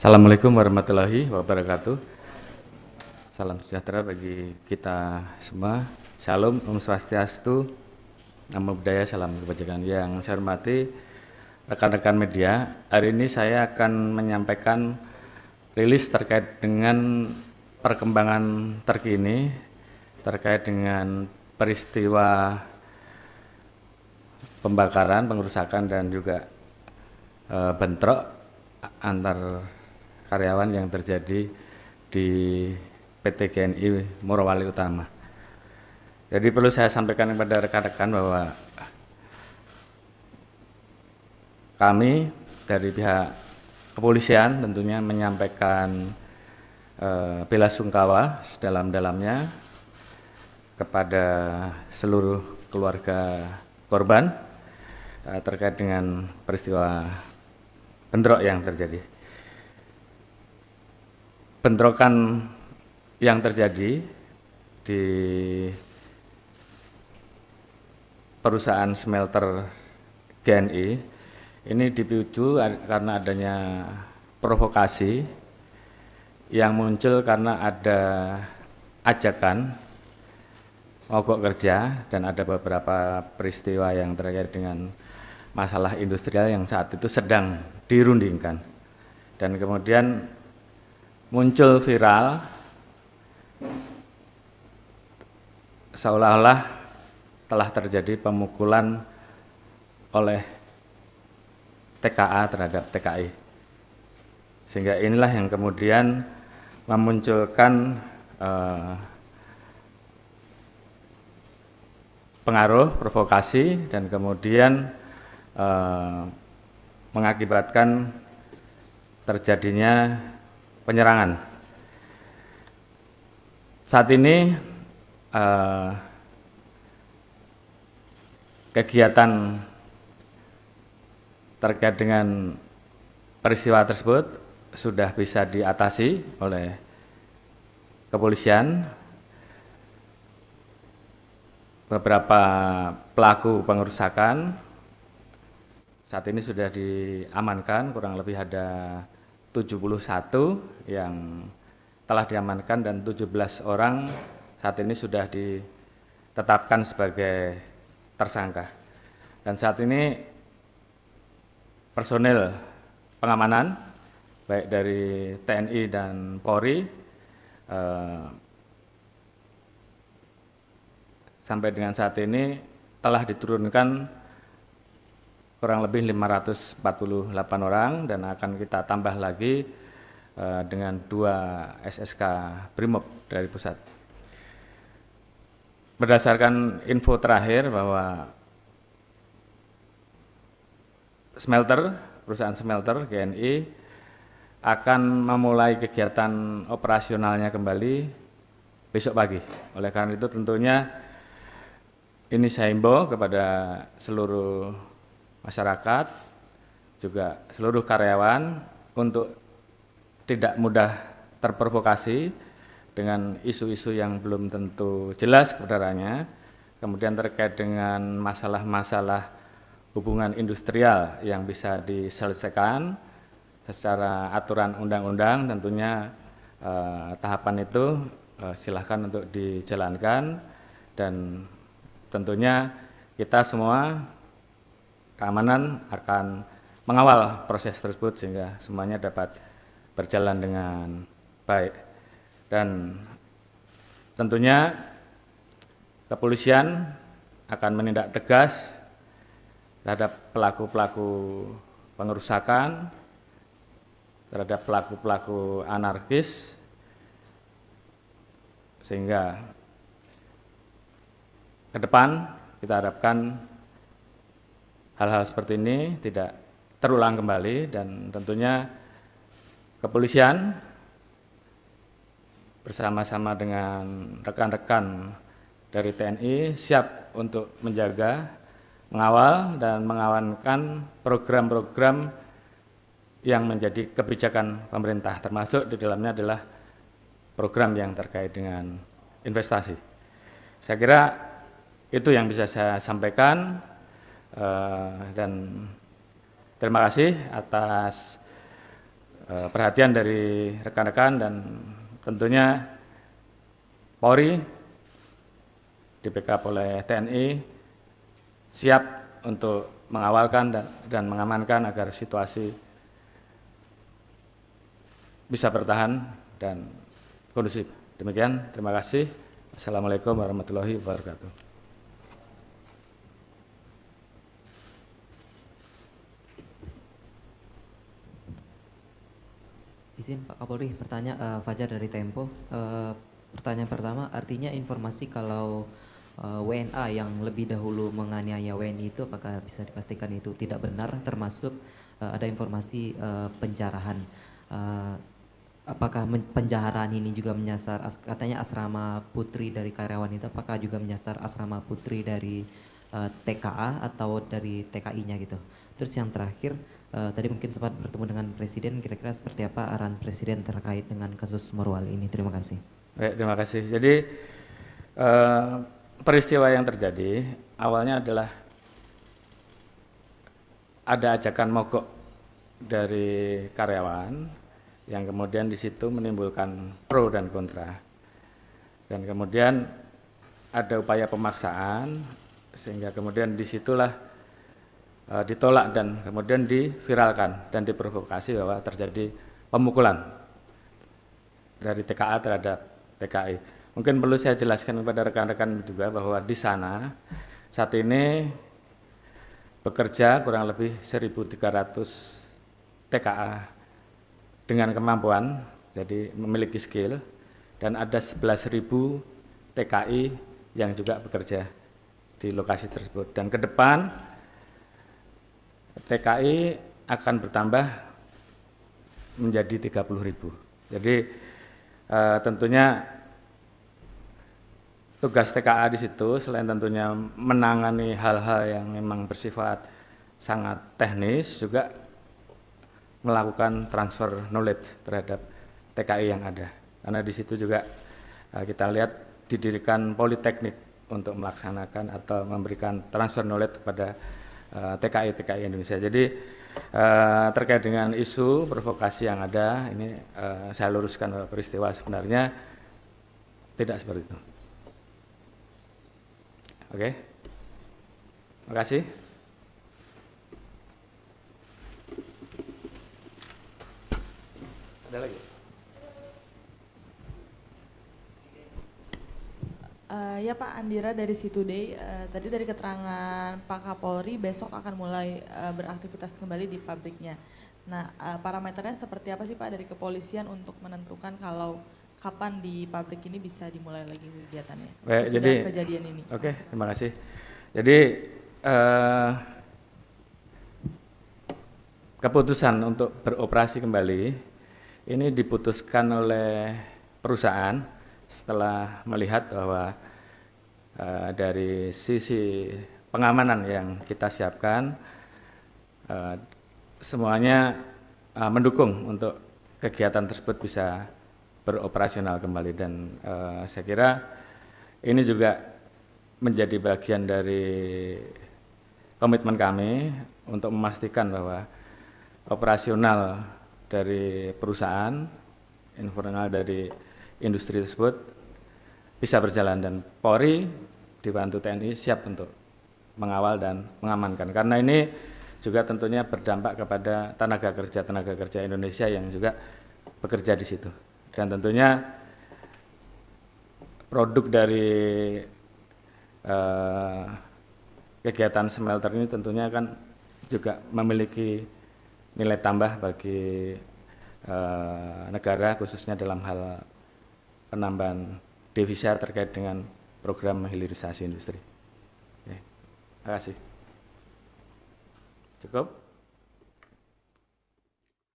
Assalamualaikum warahmatullahi wabarakatuh. Salam sejahtera bagi kita semua. Shalom, Om Swastiastu, Namo Buddhaya, salam kebajikan. Yang saya hormati rekan-rekan media, hari ini saya akan menyampaikan rilis terkait dengan perkembangan terkini terkait dengan peristiwa pembakaran, pengerusakan dan juga bentrok antar karyawan yang terjadi di PT GNI Morowali Utama. Jadi perlu saya sampaikan kepada rekan-rekan bahwa kami dari pihak kepolisian tentunya menyampaikan bela sungkawa sedalam-dalamnya kepada seluruh keluarga korban terkait dengan peristiwa bentrok yang terjadi. Bentrokan yang terjadi di perusahaan smelter GNI ini dipicu karena adanya provokasi yang muncul karena ada ajakan mogok kerja dan ada beberapa peristiwa yang terkait dengan masalah industrial yang saat itu sedang dirundingkan, dan kemudian muncul viral seolah-olah telah terjadi pemukulan oleh TKA terhadap TKI, sehingga inilah yang kemudian memunculkan pengaruh provokasi dan kemudian mengakibatkan terjadinya penyerangan. Saat ini kegiatan terkait dengan peristiwa tersebut sudah bisa diatasi oleh kepolisian. Beberapa pelaku pengerusakan saat ini sudah diamankan, kurang lebih ada 71 yang telah diamankan dan 17 orang saat ini sudah ditetapkan sebagai tersangka. Dan saat ini personel pengamanan baik dari TNI dan Polri sampai dengan saat ini telah diturunkan kurang lebih 548 orang dan akan kita tambah lagi dengan 2 SSK Brimob dari pusat. Berdasarkan info terakhir bahwa perusahaan smelter GNI akan memulai kegiatan operasionalnya kembali besok pagi. Oleh karena itu tentunya ini saya himbau kepada seluruh masyarakat, juga seluruh karyawan untuk tidak mudah terprovokasi dengan isu-isu yang belum tentu jelas kebenarannya, kemudian terkait dengan masalah-masalah hubungan industrial yang bisa diselesaikan secara aturan undang-undang. Tentunya tahapan itu silahkan untuk dijalankan, dan tentunya kita semua keamanan akan mengawal proses tersebut sehingga semuanya dapat berjalan dengan baik. Dan tentunya kepolisian akan menindak tegas terhadap pelaku-pelaku pengerusakan, terhadap pelaku-pelaku anarkis, sehingga ke depan kita harapkan hal-hal seperti ini tidak terulang kembali, dan tentunya kepolisian bersama-sama dengan rekan-rekan dari TNI siap untuk menjaga, mengawal dan mengamankan program-program yang menjadi kebijakan pemerintah, termasuk di dalamnya adalah program yang terkait dengan investasi. Saya kira itu yang bisa saya sampaikan, dan terima kasih atas perhatian dari rekan-rekan dan tentunya Polri di backup oleh TNI siap untuk mengawalkan dan mengamankan agar situasi bisa bertahan dan kondusif. Demikian, terima kasih. Assalamualaikum warahmatullahi wabarakatuh. Izin Pak Kapolri bertanya, Fajar dari Tempo. Pertanyaan pertama, artinya informasi kalau WNA yang lebih dahulu menganiaya WNI itu apakah bisa dipastikan itu tidak benar, termasuk ada informasi penjarahan. Apakah penjarahan ini juga menyasar, katanya asrama putri dari karyawan itu, apakah juga menyasar asrama putri dari TKA atau dari TKI-nya gitu. Terus yang terakhir, tadi mungkin sempat bertemu dengan Presiden, kira-kira seperti apa arahan Presiden terkait dengan kasus Morwali ini? Terima kasih. Baik, terima kasih. Jadi peristiwa yang terjadi awalnya adalah ada ajakan mogok dari karyawan yang kemudian di situ menimbulkan pro dan kontra. Dan kemudian ada upaya pemaksaan sehingga kemudian disitulah ditolak dan kemudian diviralkan dan diprovokasi bahwa terjadi pemukulan dari TKA terhadap TKI. Mungkin perlu saya jelaskan kepada rekan-rekan juga bahwa di sana saat ini bekerja kurang lebih 1.300 TKA dengan kemampuan, jadi memiliki skill, dan ada 11.000 TKI yang juga bekerja di lokasi tersebut. Dan ke depan TKI akan bertambah menjadi 30.000. Jadi tentunya tugas TKA di situ selain tentunya menangani hal-hal yang memang bersifat sangat teknis, juga melakukan transfer knowledge terhadap TKI yang ada. Karena di situ juga kita lihat didirikan politeknik untuk melaksanakan atau memberikan transfer knowledge kepada TKI Indonesia. Jadi terkait dengan isu provokasi yang ada, ini saya luruskan bahwa peristiwa sebenarnya tidak seperti itu. Oke, terima kasih. Ada lagi? Ya Pak, Andira dari Situday. Tadi dari keterangan Pak Kapolri besok akan mulai beraktivitas kembali di pabriknya. Nah, parameternya seperti apa sih Pak dari kepolisian untuk menentukan kalau kapan di pabrik ini bisa dimulai lagi kegiatannya? Baik, sesudah jadi kejadian ini. Oke, terima kasih. Jadi keputusan untuk beroperasi kembali ini diputuskan oleh perusahaan setelah melihat bahwa dari sisi pengamanan yang kita siapkan semuanya mendukung untuk kegiatan tersebut bisa beroperasional kembali, dan saya kira ini juga menjadi bagian dari komitmen kami untuk memastikan bahwa operasional dari perusahaan, internal dari industri tersebut bisa berjalan, dan Polri dibantu TNI siap untuk mengawal dan mengamankan, karena ini juga tentunya berdampak kepada tenaga kerja Indonesia yang juga bekerja di situ, dan tentunya produk dari kegiatan smelter ini tentunya kan juga memiliki nilai tambah bagi negara, khususnya dalam hal penambahan devisa terkait dengan program hilirisasi industri. Oke, terima kasih. Cukup?